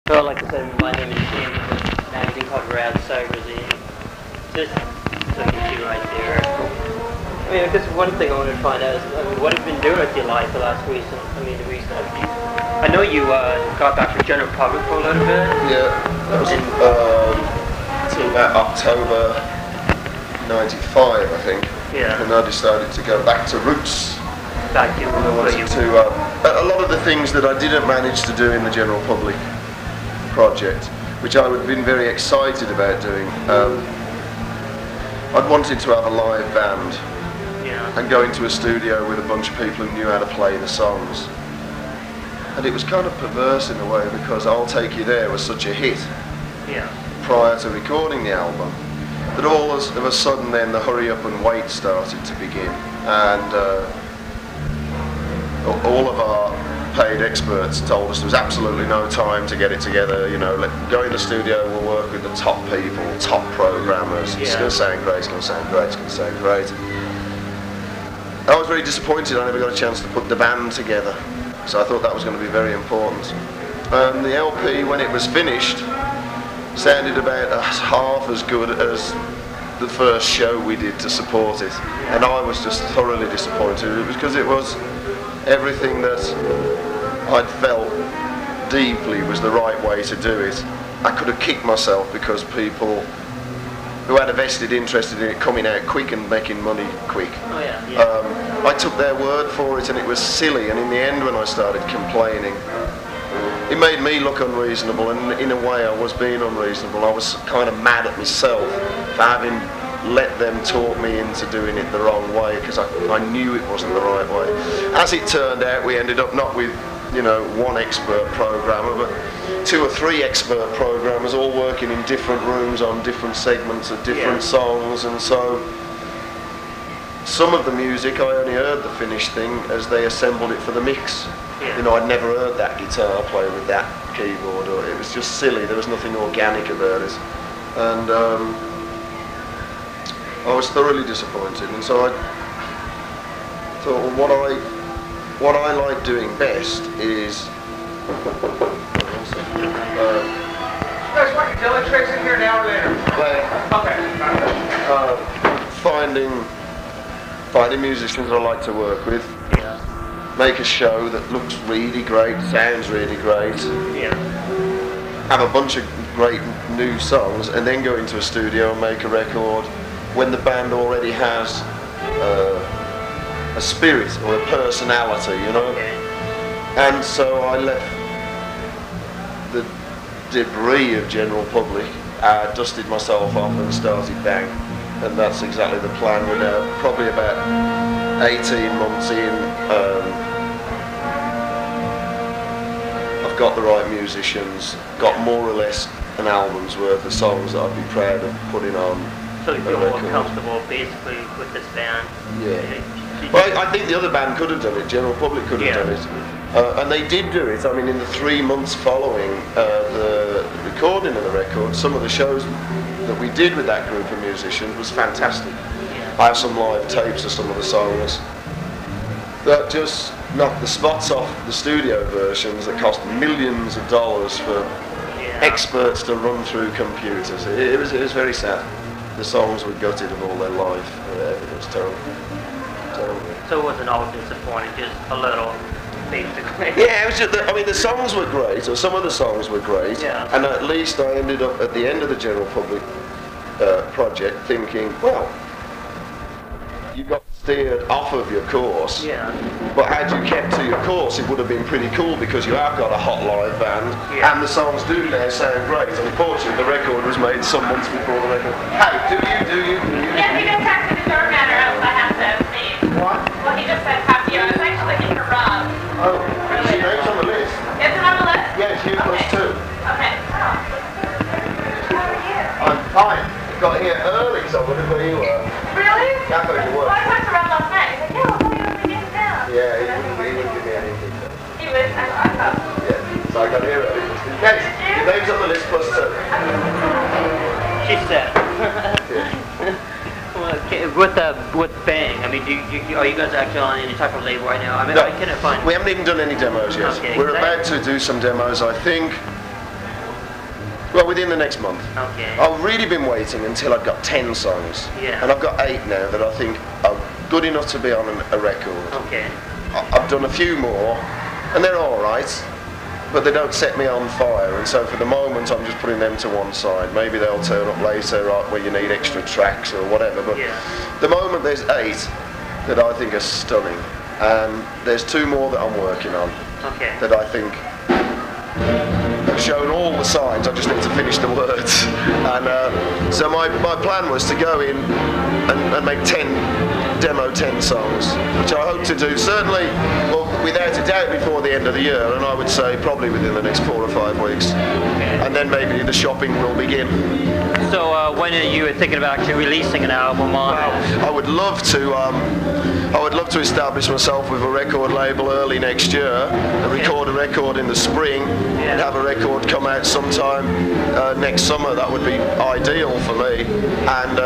So, like I said, my name is Jim. There's a magazine called Rad Cyberzine. Just looking at you right there. I mean, I guess one thing I wanted to find out is, what have you been doing with your life the recent. I know you got back to the general public for a little bit. Yeah, that was until about October '95, I think. Yeah. And I decided to go back to roots. Back to I wanted to a lot of the things that I didn't manage to do in the general public project, which I would have been very excited about doing. I'd wanted to have a live band, yeah, and go into a studio with a bunch of people who knew how to play the songs. And it was kind of perverse in a way, because I'll Take You There was such a hit, yeah, prior to recording the album, that all of a sudden then the hurry up and wait started to begin, and all of our paid experts told us there was absolutely no time to get it together. You know, go in the studio, we'll work with the top people, top programmers. Yeah. It's going to sound great, it's going to sound great, it's going to sound great. I was very disappointed I never got a chance to put the band together, so I thought that was going to be very important. The LP, when it was finished, sounded about half as good as the first show we did to support it, and I was just thoroughly disappointed. It was because it was everything that I'd felt deeply was the right way to do it. I could have kicked myself because people who had a vested interest in it coming out quick and making money quick. Oh yeah, yeah. I took their word for it, and it was silly, and in the end when I started complaining, it made me look unreasonable, and in a way I was being unreasonable. I was kind of mad at myself for having let them talk me into doing it the wrong way, because I knew it wasn't the right way. As it turned out, we ended up not with, you know, one expert programmer, but 2 or 3 expert programmers all working in different rooms on different segments of different songs, and so some of the music I only heard the finished thing as they assembled it for the mix. Yeah. You know, I'd never heard that guitar play with that keyboard, or it was just silly. There was nothing organic about it, and I was thoroughly disappointed. And so I thought, well, what I like doing best is Guys, what, your Dylan tricks in here now or later? Okay. Finding musicians I like to work with. Yeah. Make a show that looks really great, sounds really great. Yeah. Have a bunch of great new songs, and then go into a studio and make a record when the band already has a spirit or a personality, you know. Okay. And so I left the debris of general public, dusted myself off and started bang. And that's exactly the plan. We're now probably about 18 months in. I've got the right musicians, got more or less an album's worth of songs that I'd be proud of putting on. So you feel more comfortable basically with this band? Yeah. Well, I think the other band could have done it, General Public could have done it. And they did do it. I mean, in the 3 months following the recording of the record, some of the shows that we did with that group of musicians was fantastic. Yeah. I have some live tapes of some of the songs that just knocked the spots off the studio versions that cost millions of dollars for experts to run through computers. It was very sad. The songs were gutted of all their life. It was terrible. Terrible. So it wasn't all disappointing, just a little, basically. Yeah, it was just I mean, the songs were great, or some of the songs were great, and at least I ended up at the end of the general public project thinking, well, you got steered off of your course, but had you kept to your course, it would have been pretty cool, because you have got a hot live band, and the songs do now sound great. Unfortunately, the record was made some months before the record. Hey, do you? Yeah, he just has to the doorman, or else I have to leave. What? Well, he just said have you. I was actually looking for Rob. Oh, she name's on the list. Is it on the list? Yes, you plus 2. Okay. How are you? I'm fine. Got here early, so I wondered where you were. Really? Can't go to work. Well, I talked to Rob last night. He's like, yeah, well, what are you doing now? Yeah, he wouldn't give me anything. He was, I thought. Yeah, so I got here early. Yes, your name's on the list plus 2. She said. With Bang, I mean, are you guys actually on any type of label right now? I mean, No, I couldn't find. we haven't even done any demos yet. Okay, We're about to do some demos, I think. Well, within the next month. Okay. I've really been waiting until I've got 10 songs. Yeah. And I've got 8 now that I think are good enough to be on a record. Okay. I've done a few more, and they're alright, but they don't set me on fire, and so for the moment I'm just putting them to one side. Maybe they'll turn up later, right, where you need extra tracks or whatever, but the moment there's 8 that I think are stunning, and there's 2 more that I'm working on that I think have shown all the signs. I just need to finish the words. And so my plan was to go in and make 10 songs, which I hope to do certainly, well, without a doubt, before the end of the year, and I would say probably within the next 4 or 5 weeks. And then maybe the shopping will begin. So when are you thinking about actually releasing an album on? I would love to establish myself with a record label early next year, and record a record in the spring, and have a record come out sometime next summer. That would be ideal for me, and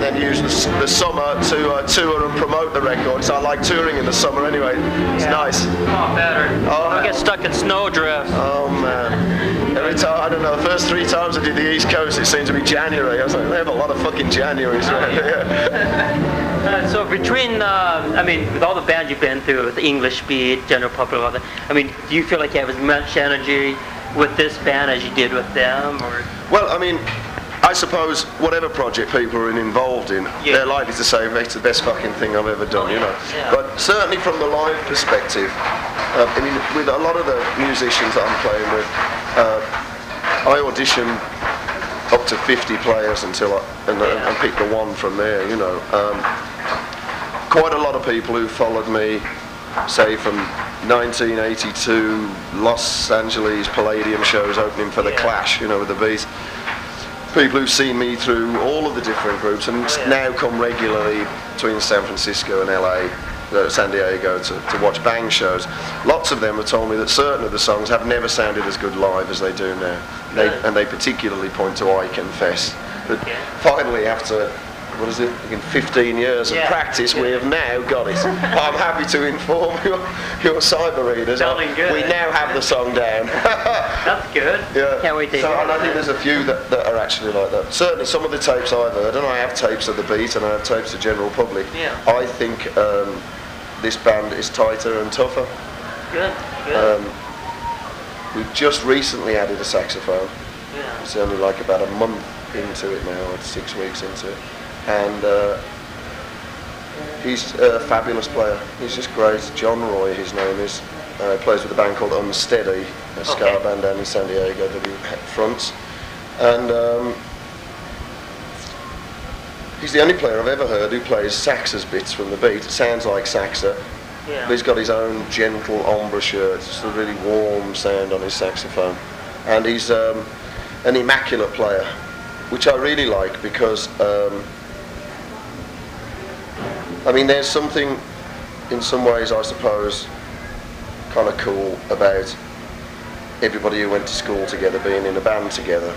then use the summer to tour and promote the record. So I like touring in the summer anyway. It's nice. Oh, better. I get stuck in snowdrift. Oh man. Every time, I don't know, the first 3 times I did the East Coast, it seemed to be January. I was like, they have a lot of fucking Januaries around here. So between, I mean, with all the bands you've been through, with English Beat, General Public, all that, I mean, do you feel like you have as much energy with this band as you did with them, or? Well, I mean, I suppose whatever project people are involved in, they're likely to say it's the best fucking thing I've ever done, you know. But certainly from the live perspective, I mean, with a lot of the musicians that I'm playing with, I audition up to 50 players until and pick the one from there, you know. Quite a lot of people who followed me, say from 1982 Los Angeles Palladium shows opening for the Clash, you know, with the Beats. People who've seen me through all of the different groups and now come regularly between San Francisco and LA, San Diego to watch bang shows. Lots of them have told me that certain of the songs have never sounded as good live as they do now. And they particularly point to I Confess. But finally, after, what is it, 15 years of practice, we have now got it. I'm happy to inform your cyber readers. We now have the song down. That's good. Yeah. Can't wait to hear And I think there's a few that are actually like that. Certainly some of the tapes I've heard, and I have tapes of the Beat and I have tapes of General Public, I think this band is tighter and tougher. Good. We've just recently added a saxophone. It's only like about a month into it now, or 6 weeks into it. And he's a fabulous player. He's just great. John Roy, his name is. He plays with a band called Unsteady, a ska band down in San Diego that he fronts. And he's the only player I've ever heard who plays Sax's bits from the Beat. It sounds like Saxa, but he's got his own gentle embouchure. It's just a really warm sound on his saxophone. And he's an immaculate player, which I really like because I mean, there's something, in some ways, I suppose, kind of cool about everybody who went to school together being in a band together.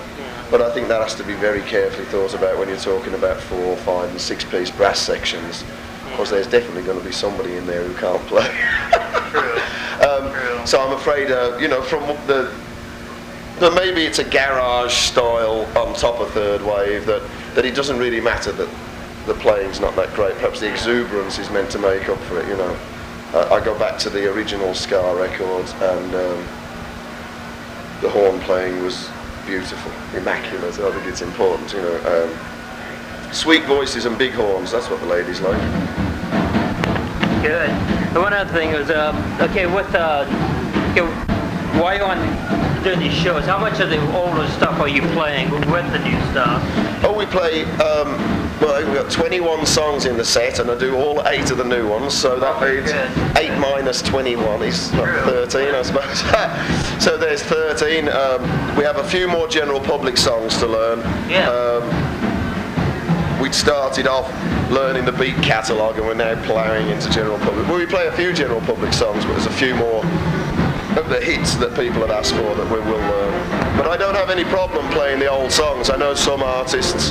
But I think that has to be very carefully thought about when you're talking about 4, 5 and 6-piece brass sections, because there's definitely going to be somebody in there who can't play. True. So I'm afraid, you know, from but maybe it's a garage style on top of third wave that it doesn't really matter that the playing's not that great. Perhaps the exuberance is meant to make up for it, you know. I go back to the original ska records, and the horn playing was beautiful, immaculate. I think it's important, you know. Sweet voices and big horns, that's what the ladies like. Good. And one other thing was, while you're on doing these shows, how much of the older stuff are you playing with the new stuff? Oh, we play, well, we've got 21 songs in the set, and I do all 8 of the new ones, so that means 8 minus 21 is 13, I suppose. So there's 13. We have a few more General Public songs to learn. We'd started off learning the Beat catalogue, and we're now ploughing into General Public. Well, we play a few General Public songs, but there's a few more of the hits that people have asked for that we will learn. But I don't have any problem playing the old songs. I know some artists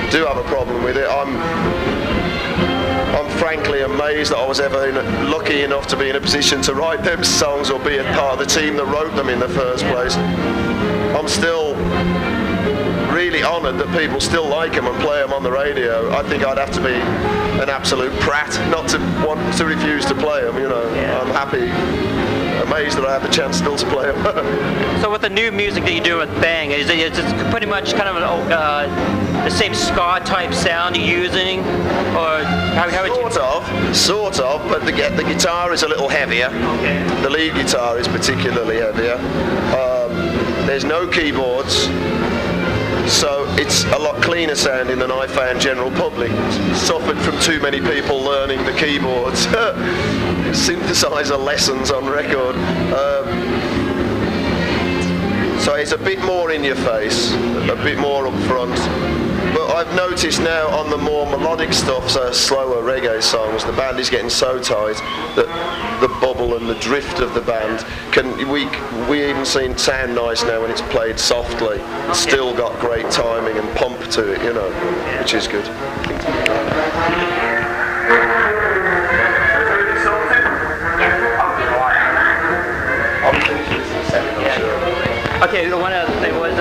do have a problem with it. I'm frankly amazed that I was ever lucky enough to be in a position to write them songs or be a part of the team that wrote them in the first place. I'm still really honoured that people still like them and play them on the radio. I think I'd have to be an absolute prat not to want to refuse to play them, you know. I'm happy, amazed that I have the chance still to play them. So with the new music that you do with Bang, is it pretty much kind of the same ska type sound you're using, or how would you? Sort of, but the guitar is a little heavier. Okay. The lead guitar is particularly heavier. There's no keyboards, so it's a lot cleaner sounding than I found general public. Suffered from too many people learning the keyboards. Synthesizer lessons on record. So it's a bit more in your face, a bit more up front. But I've noticed now on the more melodic stuff, so slower reggae songs, the band is getting so tight that the bubble and the drift of the band we even sound nice now when it's played softly. It's still got great timing and pump to it, you know, which is good. Okay, one other thing was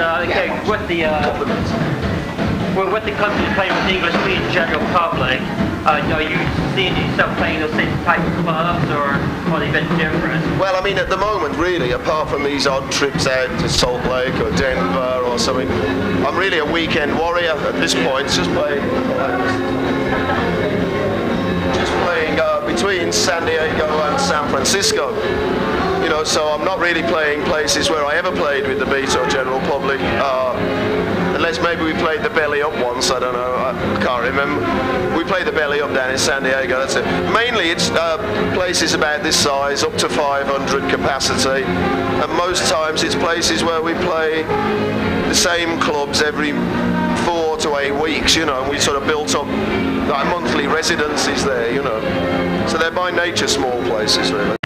with the company playing with English speaking general public, are you seeing yourself playing those same type of clubs, or are they a bit different? Well, I mean, at the moment, really, apart from these odd trips out to Salt Lake or Denver or something, I'm really a weekend warrior at this point, just playing between San Diego and San Francisco. You know, so I'm not really playing places where I ever played with the Beat or general public. Unless maybe we played the Belly Up once, I don't know, I can't remember. We played the Belly Up down in San Diego, that's it. Mainly it's places about this size, up to 500 capacity. And most times it's places where we play the same clubs every 4 to 8 weeks, you know, and we sort of built up like monthly residencies there, you know. So they're by nature small places, really.